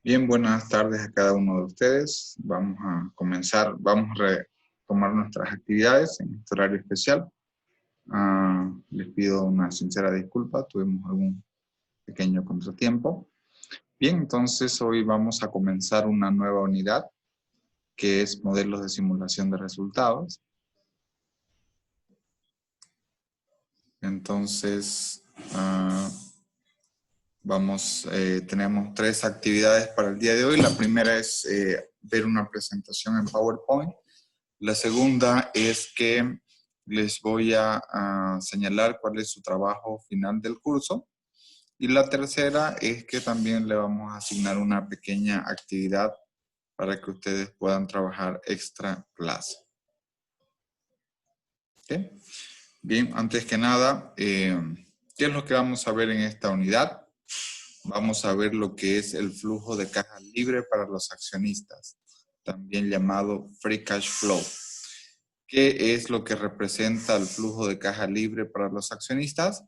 Bien, buenas tardes a cada uno de ustedes. Vamos a comenzar, vamos a retomar nuestras actividades en este horario especial. Les pido una sincera disculpa, tuvimos algún pequeño contratiempo. Bien, entonces hoy vamos a comenzar una nueva unidad que es modelos de simulación de resultados. Entonces, tenemos 3 actividades para el día de hoy. La primera es ver una presentación en PowerPoint. La segunda es que les voy a señalar cuál es su trabajo final del curso. Y la tercera es que también le vamos a asignar una pequeña actividad para que ustedes puedan trabajar extra clase. ¿Okay? Bien, antes que nada, ¿qué es lo que vamos a ver en esta unidad? Vamos a ver lo que es el flujo de caja libre para los accionistas, también llamado Free Cash Flow. ¿Qué es lo que representa el flujo de caja libre para los accionistas?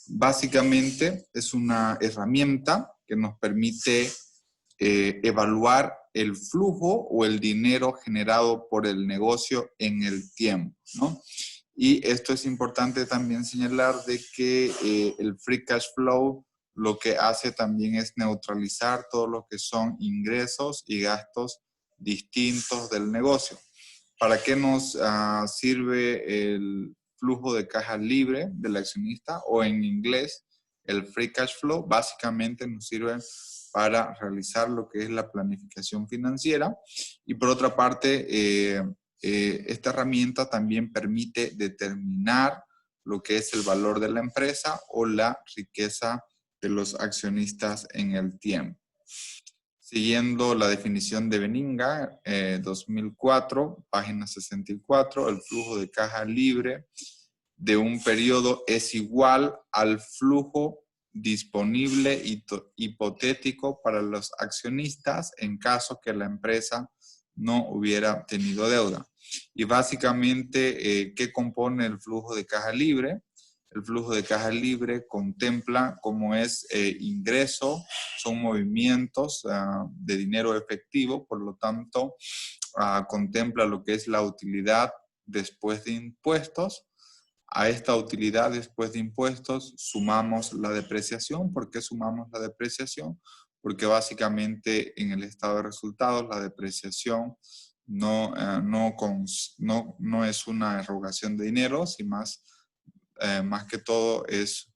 Básicamente es una herramienta que nos permite evaluar el flujo o el dinero generado por el negocio en el tiempo, ¿no? Y esto es importante también señalar de que el Free Cash Flow lo que hace también es neutralizar todo lo que son ingresos y gastos distintos del negocio. ¿Para qué nos sirve el flujo de caja libre del accionista o en inglés el Free Cash Flow? Básicamente nos sirve para realizar lo que es la planificación financiera y por otra parte esta herramienta también permite determinar lo que es el valor de la empresa o la riqueza de los accionistas en el tiempo. Siguiendo la definición de Benninga, 2004, página 64, el flujo de caja libre de un periodo es igual al flujo disponible hipotético para los accionistas en caso que la empresa no hubiera tenido deuda. Y básicamente, ¿qué compone el flujo de caja libre? El flujo de caja libre contempla cómo es ingreso, son movimientos de dinero efectivo, por lo tanto, contempla lo que es la utilidad después de impuestos. A esta utilidad después de impuestos sumamos la depreciación. ¿Por qué sumamos la depreciación? Porque básicamente en el estado de resultados la depreciación no es una erogación de dinero, sino más que todo es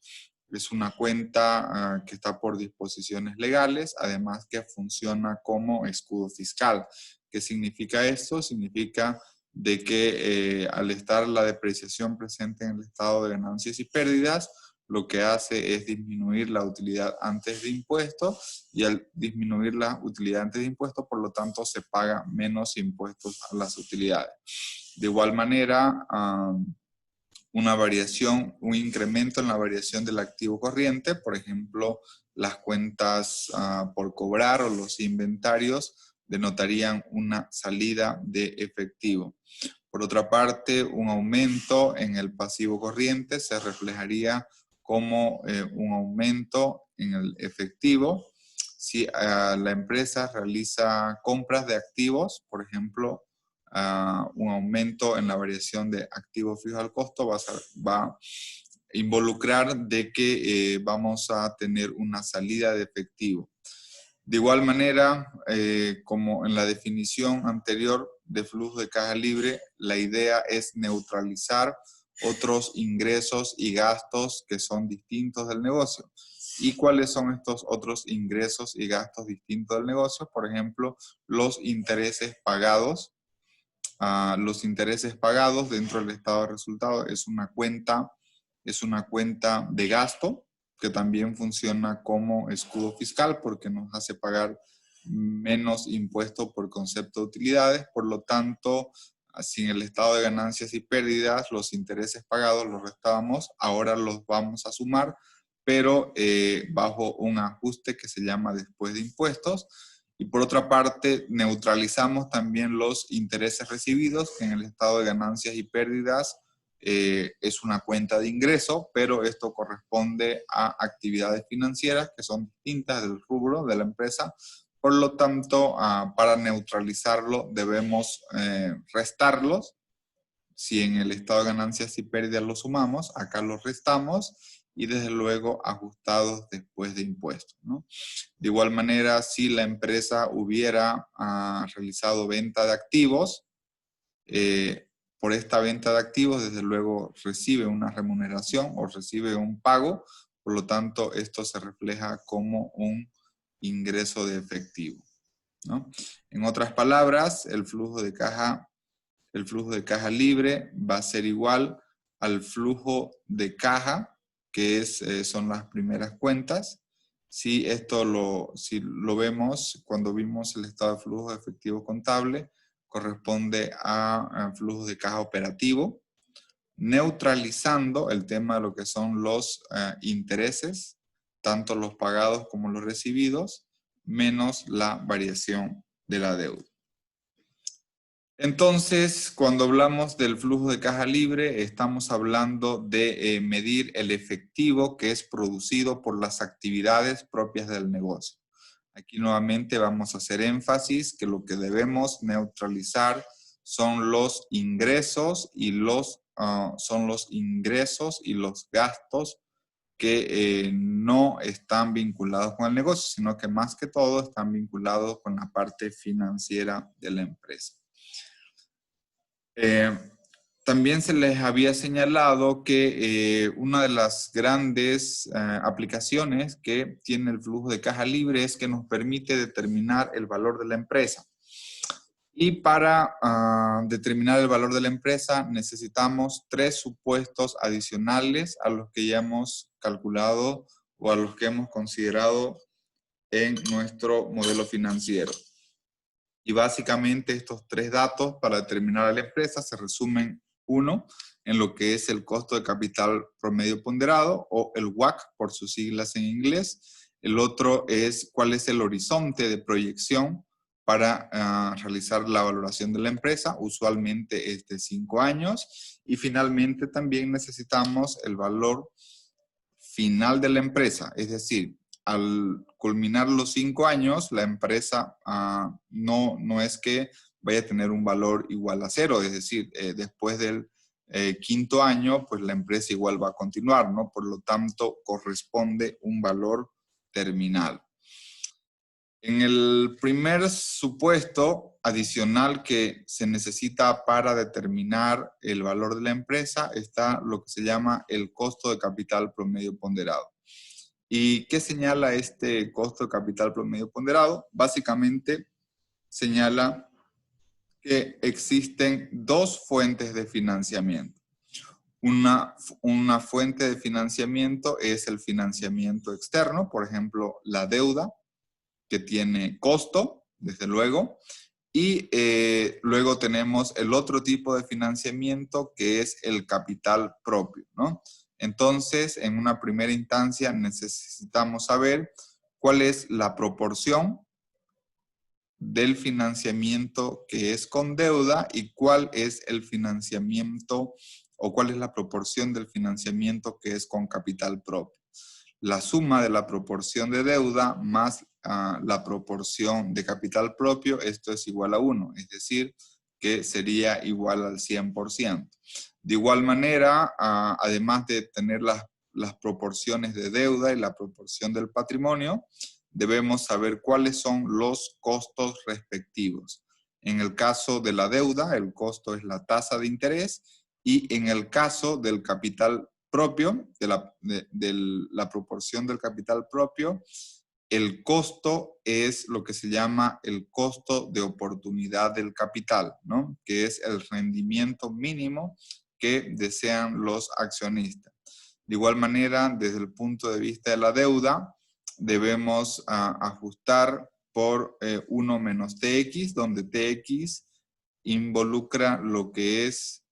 una cuenta que está por disposiciones legales, además que funciona como escudo fiscal. ¿Qué significa esto? Significa de que al estar la depreciación presente en el estado de ganancias y pérdidas, lo que hace es disminuir la utilidad antes de impuestos y al disminuir la utilidad antes de impuestos, por lo tanto, se paga menos impuestos a las utilidades. De igual manera, una variación, un incremento en la variación del activo corriente, por ejemplo, las cuentas por cobrar o los inventarios denotarían una salida de efectivo. Por otra parte, un aumento en el pasivo corriente se reflejaría como un aumento en el efectivo. Si la empresa realiza compras de activos, por ejemplo, un aumento en la variación de activo fijo al costo va a involucrar de que vamos a tener una salida de efectivo. De igual manera, como en la definición anterior de flujo de caja libre, la idea es neutralizar otros ingresos y gastos que son distintos del negocio. ¿Y cuáles son estos otros ingresos y gastos distintos del negocio? Por ejemplo, los intereses pagados. Los intereses pagados dentro del estado de resultados es una cuenta de gasto que también funciona como escudo fiscal porque nos hace pagar menos impuestos por concepto de utilidades. Por lo tanto, si en el estado de ganancias y pérdidas los intereses pagados los restábamos, ahora los vamos a sumar, pero bajo un ajuste que se llama después de impuestos. Y por otra parte, neutralizamos también los intereses recibidos, que en el estado de ganancias y pérdidas es una cuenta de ingreso, pero esto corresponde a actividades financieras que son distintas del rubro de la empresa. Por lo tanto, para neutralizarlo debemos restarlos. Si en el estado de ganancias y pérdidas los sumamos, acá los restamos y desde luego ajustados después de impuestos, ¿no? De igual manera, si la empresa hubiera realizado venta de activos, por esta venta de activos, desde luego recibe una remuneración o recibe un pago, por lo tanto, esto se refleja como un ingreso de efectivo, ¿no? En otras palabras, el flujo de caja libre va a ser igual al flujo de caja, que son las primeras cuentas. Si lo vemos, cuando vimos el estado de flujo de efectivo contable, corresponde a flujo de caja operativo, neutralizando el tema de lo que son los intereses, tanto los pagados como los recibidos, menos la variación de la deuda. Entonces, cuando hablamos del flujo de caja libre, estamos hablando de medir el efectivo que es producido por las actividades propias del negocio. Aquí nuevamente vamos a hacer énfasis que lo que debemos neutralizar son los ingresos y los gastos que no están vinculados con el negocio, sino que más que todo están vinculados con la parte financiera de la empresa. También se les había señalado que una de las grandes aplicaciones que tiene el flujo de caja libre es que nos permite determinar el valor de la empresa. Y para determinar el valor de la empresa necesitamos 3 supuestos adicionales a los que ya hemos calculado o a los que hemos considerado en nuestro modelo financiero. Y básicamente estos 3 datos para determinar a la empresa se resumen, uno, en lo que es el costo de capital promedio ponderado, o el WACC por sus siglas en inglés. El otro es cuál es el horizonte de proyección para realizar la valoración de la empresa, usualmente es de 5 años. Y finalmente también necesitamos el valor final de la empresa, es decir, al culminar los 5 años, la empresa no es que vaya a tener un valor igual a 0, es decir, después del 5.º año, pues la empresa igual va a continuar, ¿no? Por lo tanto, corresponde un valor terminal. En el primer supuesto adicional que se necesita para determinar el valor de la empresa está lo que se llama el costo de capital promedio ponderado. ¿Y qué señala este costo de capital promedio ponderado? Básicamente señala que existen 2 fuentes de financiamiento. Una fuente de financiamiento es el financiamiento externo, por ejemplo, la deuda, que tiene costo, desde luego, y luego tenemos el otro tipo de financiamiento que es el capital propio, ¿no? Entonces, en una primera instancia necesitamos saber cuál es la proporción del financiamiento que es con deuda y cuál es el financiamiento o cuál es la proporción del financiamiento que es con capital propio. La suma de la proporción de deuda más la proporción de capital propio, esto es igual a 1, es decir, que sería igual al 100%. De igual manera, además de tener las proporciones de deuda y la proporción del patrimonio, debemos saber cuáles son los costos respectivos. En el caso de la deuda, el costo es la tasa de interés, y en el caso del capital propio, de la proporción del capital propio, el costo es lo que se llama el costo de oportunidad del capital, ¿no? Que es el rendimiento mínimo que desean los accionistas. De igual manera, desde el punto de vista de la deuda, debemos ajustar por 1 menos TX, donde TX involucra lo que es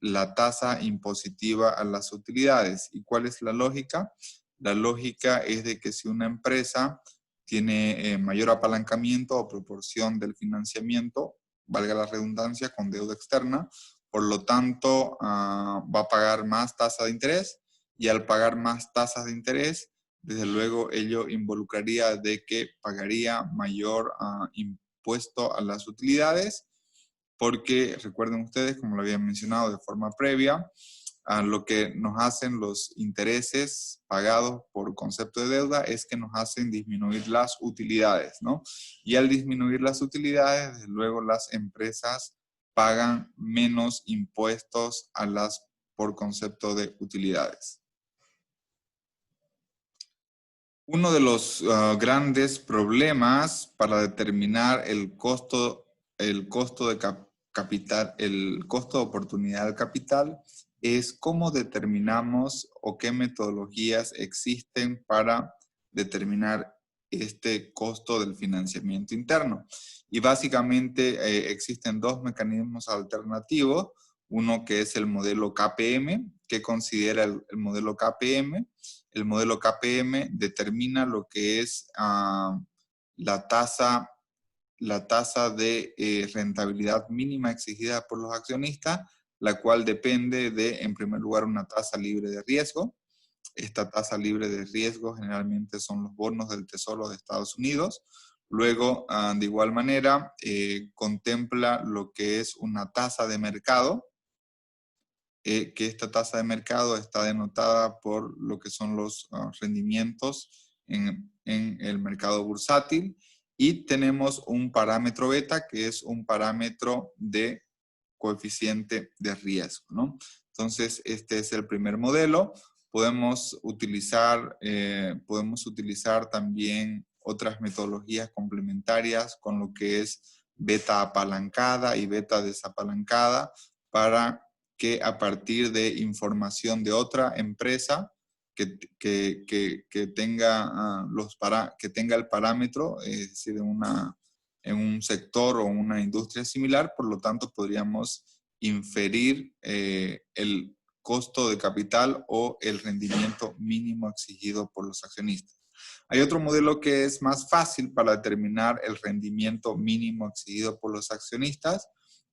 la tasa impositiva a las utilidades. ¿Y cuál es la lógica? La lógica es de que si una empresa tiene mayor apalancamiento o proporción del financiamiento, valga la redundancia, con deuda externa, por lo tanto va a pagar más tasa de interés, y al pagar más tasas de interés desde luego ello involucraría de que pagaría mayor impuesto a las utilidades, porque recuerden ustedes, como lo había mencionado de forma previa, lo que nos hacen los intereses pagados por concepto de deuda es que nos hacen disminuir las utilidades, ¿no? Y al disminuir las utilidades, desde luego las empresas pagan menos impuestos por concepto de utilidades. Uno de los grandes problemas para determinar el costo de capital, el costo de oportunidad del capital, es cómo determinamos o qué metodologías existen para determinar este costo del financiamiento interno. Y básicamente existen dos mecanismos alternativos. Uno que es el modelo KPM, que considera el modelo KPM. El modelo KPM determina lo que es la tasa de rentabilidad mínima exigida por los accionistas, la cual depende de, en primer lugar, una tasa libre de riesgo. Esta tasa libre de riesgo generalmente son los bonos del Tesoro de Estados Unidos. Luego, de igual manera, contempla lo que es una tasa de mercado, que esta tasa de mercado está denotada por lo que son los rendimientos en el mercado bursátil, y tenemos un parámetro beta, que es un parámetro de coeficiente de riesgo, ¿no? Entonces, este es el primer modelo. Podemos utilizar también otras metodologías complementarias con lo que es beta apalancada y beta desapalancada, para que a partir de información de otra empresa que tenga, que tenga el parámetro, es decir, en un sector o una industria similar, por lo tanto podríamos inferir el costo de capital o el rendimiento mínimo exigido por los accionistas. Hay otro modelo que es más fácil para determinar el rendimiento mínimo exigido por los accionistas,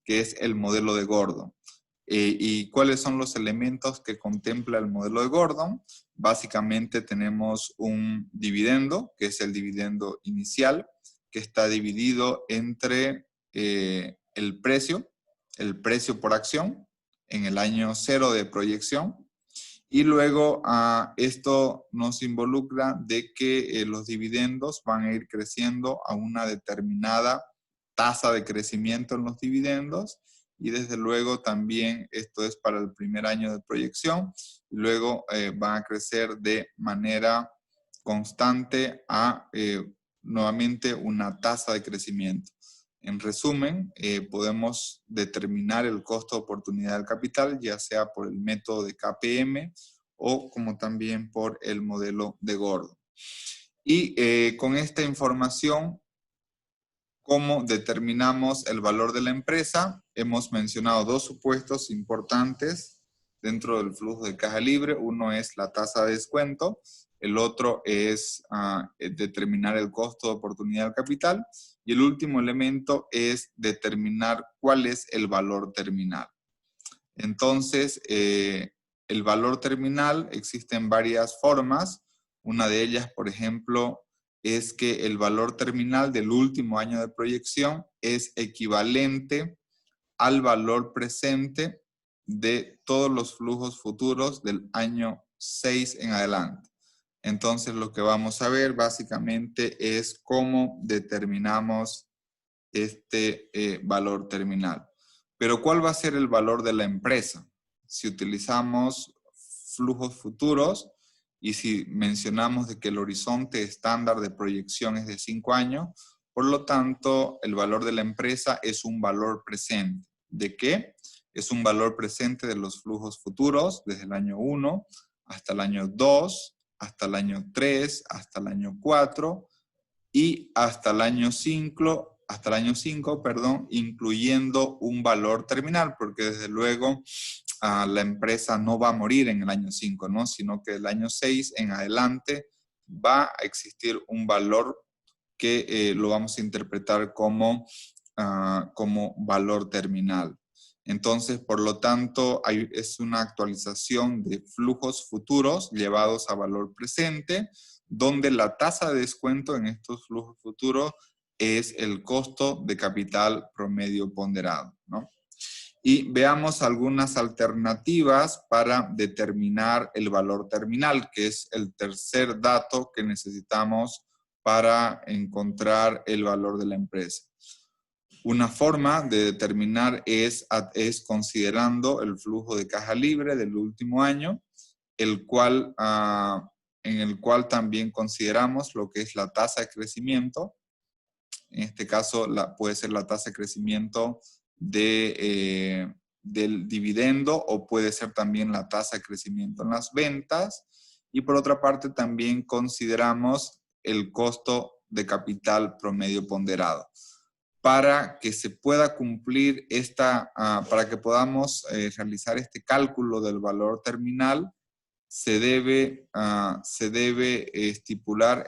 que es el modelo de Gordon. ¿Y cuáles son los elementos que contempla el modelo de Gordon? Básicamente tenemos un dividendo, que es el dividendo inicial, que está dividido entre el precio por acción en el año 0 de proyección, y luego esto nos involucra de que los dividendos van a ir creciendo a una determinada tasa de crecimiento en los dividendos, y desde luego también esto es para el primer año de proyección, y luego van a crecer de manera constante a nuevamente una tasa de crecimiento. En resumen, podemos determinar el costo de oportunidad del capital, ya sea por el método de KPM o como también por el modelo de Gordon. Y con esta información, ¿cómo determinamos el valor de la empresa? Hemos mencionado dos supuestos importantes dentro del flujo de caja libre. Uno es la tasa de descuento. El otro es determinar el costo de oportunidad del capital. Y el último elemento es determinar cuál es el valor terminal. Entonces, el valor terminal existe en varias formas. Una de ellas, por ejemplo, es que el valor terminal del último año de proyección es equivalente al valor presente de todos los flujos futuros del año 6 en adelante. Entonces, lo que vamos a ver básicamente es cómo determinamos este valor terminal. Pero ¿cuál va a ser el valor de la empresa? Si utilizamos flujos futuros y si mencionamos de que el horizonte estándar de proyección es de 5 años, por lo tanto, el valor de la empresa es un valor presente. ¿De qué? Es un valor presente de los flujos futuros desde el año 1 hasta el año 2, hasta el año 3, hasta el año 4 y hasta el año 5, incluyendo un valor terminal, porque desde luego la empresa no va a morir en el año 5, ¿no? Sino que el año 6 en adelante va a existir un valor que lo vamos a interpretar como valor terminal. Entonces, por lo tanto, es una actualización de flujos futuros llevados a valor presente, donde la tasa de descuento en estos flujos futuros es el costo de capital promedio ponderado, ¿no? Y veamos algunas alternativas para determinar el valor terminal, que es el tercer dato que necesitamos para encontrar el valor de la empresa. Una forma de determinar es considerando el flujo de caja libre del último año, en el cual también consideramos lo que es la tasa de crecimiento. En este caso puede ser la tasa de crecimiento del dividendo, o puede ser también la tasa de crecimiento en las ventas. Y por otra parte también consideramos el costo de capital promedio ponderado. Para que se pueda cumplir para que podamos realizar este cálculo del valor terminal, se debe estipular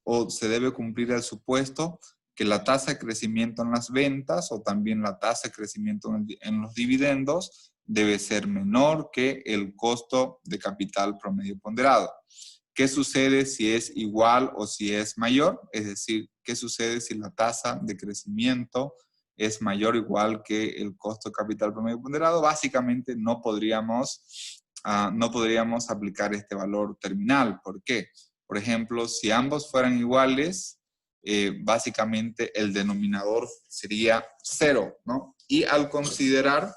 o se debe cumplir el supuesto que la tasa de crecimiento en las ventas o también la tasa de crecimiento en los dividendos debe ser menor que el costo de capital promedio ponderado. ¿Qué sucede si es igual o si es mayor? Es decir, ¿qué sucede si la tasa de crecimiento es mayor o igual que el costo de capital promedio ponderado? Básicamente no podríamos aplicar este valor terminal. ¿Por qué? Por ejemplo, si ambos fueran iguales, básicamente el denominador sería 0, ¿no? Y al considerar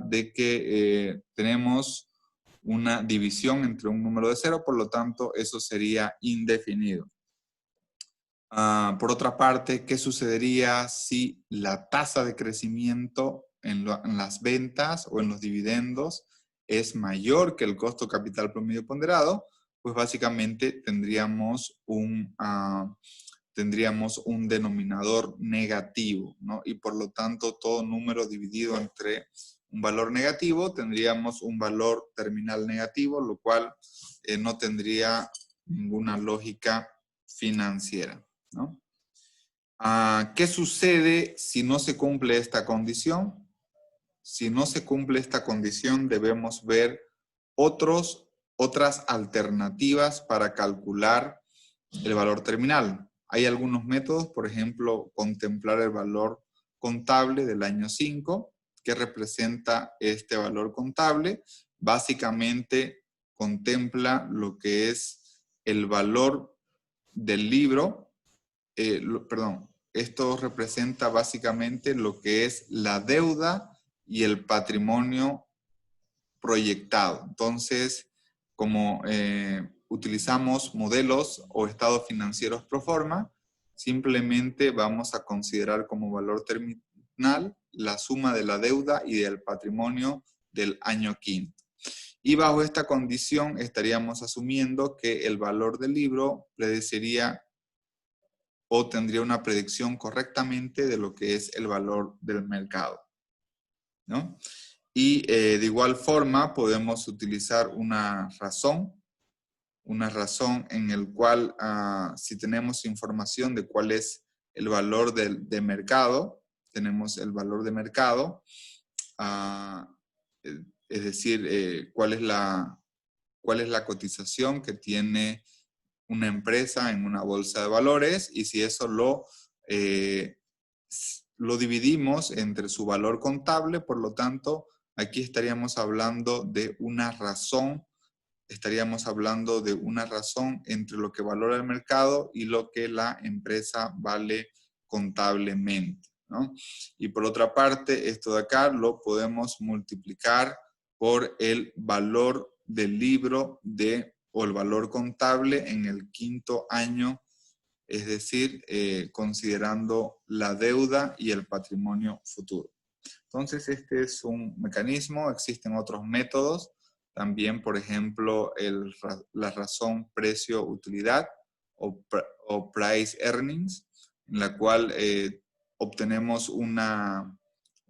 de que tenemos una división entre un número de 0, por lo tanto, eso sería indefinido. Por otra parte, ¿qué sucedería si la tasa de crecimiento en las ventas o en los dividendos es mayor que el costo capital promedio ponderado? Pues básicamente tendríamos un denominador negativo, ¿no? Y por lo tanto, todo número dividido entre un valor negativo, tendríamos un valor terminal negativo, lo cual no tendría ninguna lógica financiera, ¿no? ¿Qué sucede si no se cumple esta condición? Si no se cumple esta condición, debemos ver otras alternativas para calcular el valor terminal. Hay algunos métodos, por ejemplo, contemplar el valor contable del año 5, que representa este valor contable. Básicamente contempla lo que es el valor del libro, esto representa básicamente lo que es la deuda y el patrimonio proyectado. Entonces, como utilizamos modelos o estados financieros pro forma, simplemente vamos a considerar como valor terminal la suma de la deuda y del patrimonio del año quinto. Y bajo esta condición estaríamos asumiendo que el valor del libro predeciría o tendría una predicción correctamente de lo que es el valor del mercado, ¿no? Y de igual forma podemos utilizar una razón en el cual si tenemos información de cuál es el valor de mercado, tenemos el valor de mercado, es decir, cuál es la cotización que tiene una empresa en una bolsa de valores, y si eso lo dividimos entre su valor contable, por lo tanto, aquí estaríamos hablando de una razón, entre lo que valora el mercado y lo que la empresa vale contablemente, ¿no? Y por otra parte, esto de acá lo podemos multiplicar por el valor del libro o el valor contable en el quinto año, es decir, considerando la deuda y el patrimonio futuro. Entonces, este es un mecanismo. Existen otros métodos. También, por ejemplo, la razón precio-utilidad o price earnings, en la cual obtenemos una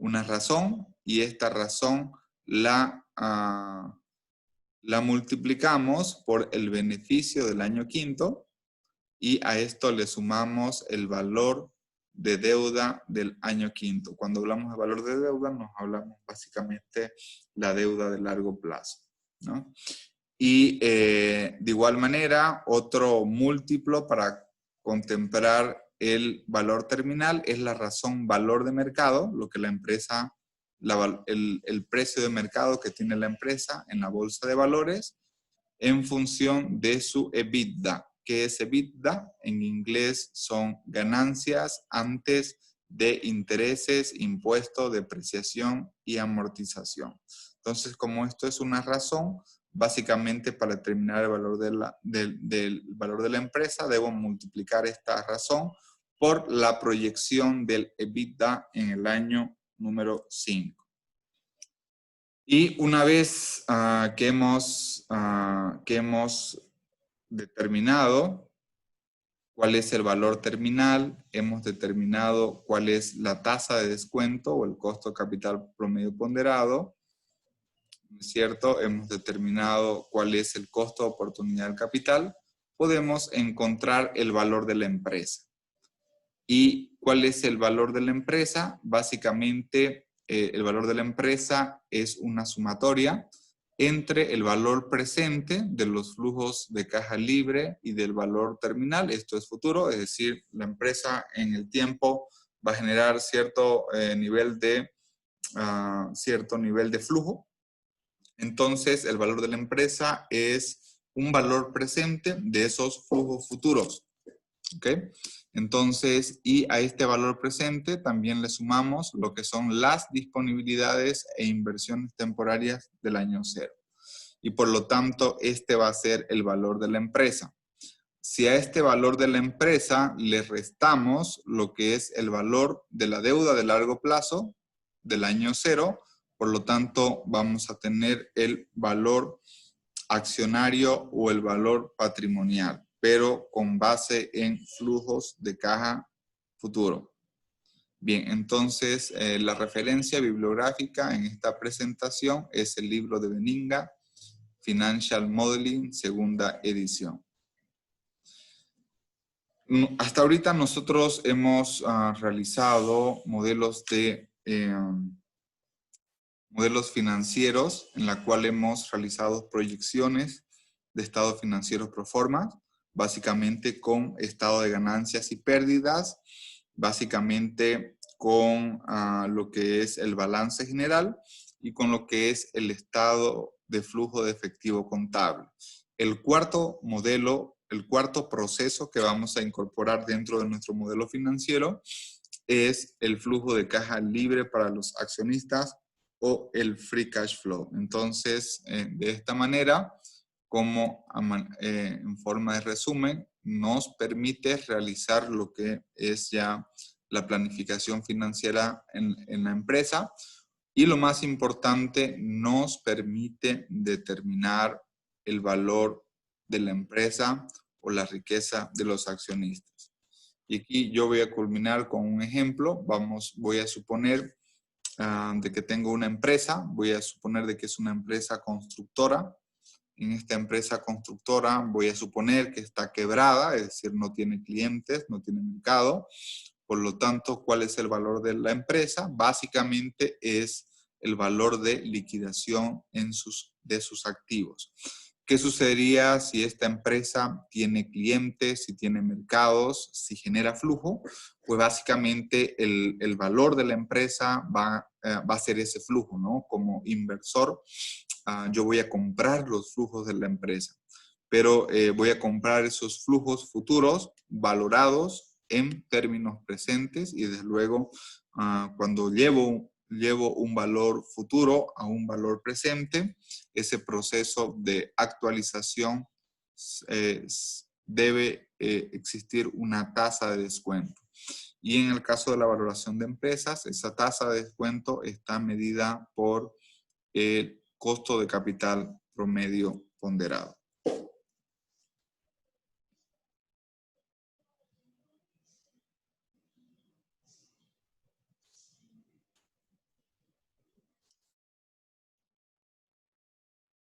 razón y esta razón la multiplicamos por el beneficio del año quinto y a esto le sumamos el valor de deuda del año quinto. Cuando hablamos de valor de deuda, nos hablamos básicamente la deuda de largo plazo, ¿no? Y de igual manera, otro múltiplo para contemplar el valor terminal es la razón valor de mercado, lo que la empresa, el precio de mercado que tiene la empresa en la bolsa de valores en función de su EBITDA. ¿Qué es EBITDA? En inglés son ganancias antes de intereses, impuestos, depreciación y amortización. Entonces, como esto es una razón, básicamente para determinar el valor del valor de la empresa, debo multiplicar esta razón por la proyección del EBITDA en el año número 5. Y una vez que hemos determinado cuál es el valor terminal, hemos determinado cuál es la tasa de descuento o el costo de capital promedio ponderado, ¿no es cierto? Hemos determinado cuál es el costo de oportunidad del capital, podemos encontrar el valor de la empresa. ¿Y cuál es el valor de la empresa? Básicamente, el valor de la empresa es una sumatoria entre el valor presente de los flujos de caja libre y del valor terminal. Esto es futuro, es decir, la empresa en el tiempo va a generar cierto nivel de flujo. Entonces, el valor de la empresa es un valor presente de esos flujos futuros. ¿Ok? Entonces, y a este valor presente también le sumamos lo que son las disponibilidades e inversiones temporarias del año cero. Y por lo tanto, este va a ser el valor de la empresa. Si a este valor de la empresa le restamos lo que es el valor de la deuda de largo plazo del año cero, por lo tanto, vamos a tener el valor accionario o el valor patrimonial, pero con base en flujos de caja futuro. Bien, entonces la referencia bibliográfica en esta presentación es el libro de Benninga, Financial Modeling, segunda edición. Hasta ahorita nosotros hemos realizado modelos financieros en la cual hemos realizado proyecciones de estados financieros pro forma, básicamente con estado de ganancias y pérdidas, básicamente con lo que es el balance general y con lo que es el estado de flujo de efectivo contable. El cuarto modelo, el cuarto proceso que vamos a incorporar dentro de nuestro modelo financiero es el flujo de caja libre para los accionistas o el free cash flow. Entonces, de esta manera, como en forma de resumen, nos permite realizar lo que es ya la planificación financiera en la empresa y lo más importante, nos permite determinar el valor de la empresa o la riqueza de los accionistas. Y aquí yo voy a culminar con un ejemplo. Voy a suponer de que tengo una empresa, voy a suponer de que es una empresa constructora. En esta empresa constructora voy a suponer que está quebrada, es decir, no tiene clientes, no tiene mercado. Por lo tanto, ¿cuál es el valor de la empresa? Básicamente es el valor de liquidación de sus activos. ¿Qué sucedería si esta empresa tiene clientes, si tiene mercados, si genera flujo? Pues básicamente el valor de la empresa va a ser ese flujo, ¿no? Como inversor, yo voy a comprar los flujos de la empresa, pero voy a comprar esos flujos futuros valorados en términos presentes y desde luego cuando llevo un valor futuro a un valor presente, ese proceso de actualización debe existir una tasa de descuento. Y en el caso de la valoración de empresas, esa tasa de descuento está medida por el costo de capital promedio ponderado.